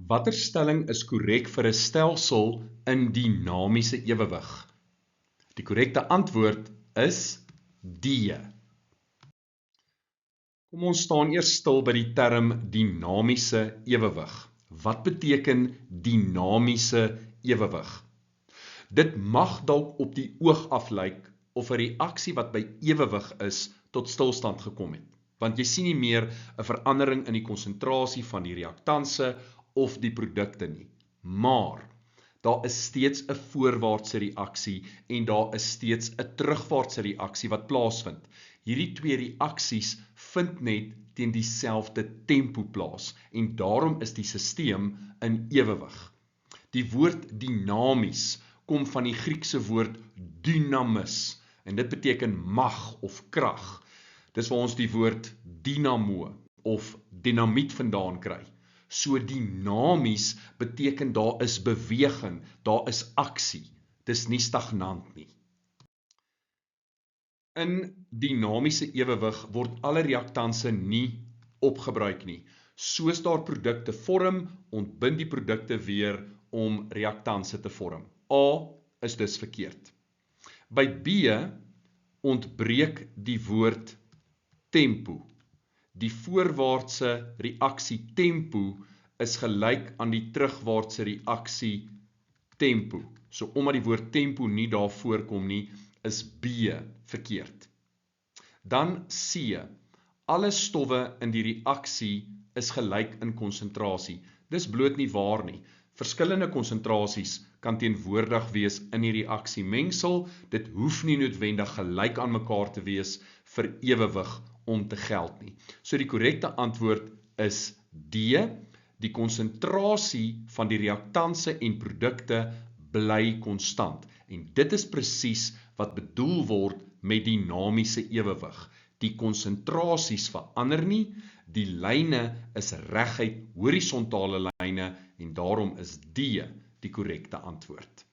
Watter stelling is korrek vir 'n stelsel in dinamiese ewewig? Die korrekte antwoord is D. Kom ons staan eers stil by die term dinamiese ewewig. Wat beteken dinamiese ewewig? Dit mag dalk op die oog af lyk of 'n reaksie wat by ewewig is tot stilstand gekom het, want jy sien nie meer 'n verandering in die konsentrasie van die reaktanse of die produkte nie. Maar daar is steeds 'n voorwaartse reaksie en daar is steeds 'n terugwaartse reaksie wat plaasvind. Hierdie twee reaksies vind net teen dieselfde tempo plaas en daarom is die stelsel in ewewig. Die woord dinamies kom van die Griekse woord dynamis en dit beteken mag of krag. Dis waar ons die woord dynamo of dinamiet vandaan kry. So dinamies beteken daar is beweging, daar is aksie. Dis nie stagnant nie. In dinamiese ewewig word alle reaktanse nie opgebruik nie. Soos daar produkte vorm, ontbind die produkte weer om reaktanse te vorm. A is dus verkeerd. By B ontbreek die woord tempo. Die voorwaartse reaksie tempo is gelyk aan die terugwaartse reaksie tempo. So omdat die woord tempo nie daar voorkom nie, is B verkeerd. Dan C. Alle stowwe in die reaksie is gelyk in konsentrasie. Dis bloot nie waar nie. Verskillende konsentrasies kan teenwoordig wees in die reaksiemengsel. Dit hoef nie noodwendig gelyk aan mekaar te wees vir ewewig om te geld nie. So die korrekte antwoord is D. Die konsentrasie van die reaktanse en produkte bly konstant. En dit is presies wat bedoel word met dinamiese ewewig. Die konsentrasies verander nie, die lyne is reguit horisontale lyne en daarom is D die korrekte antwoord.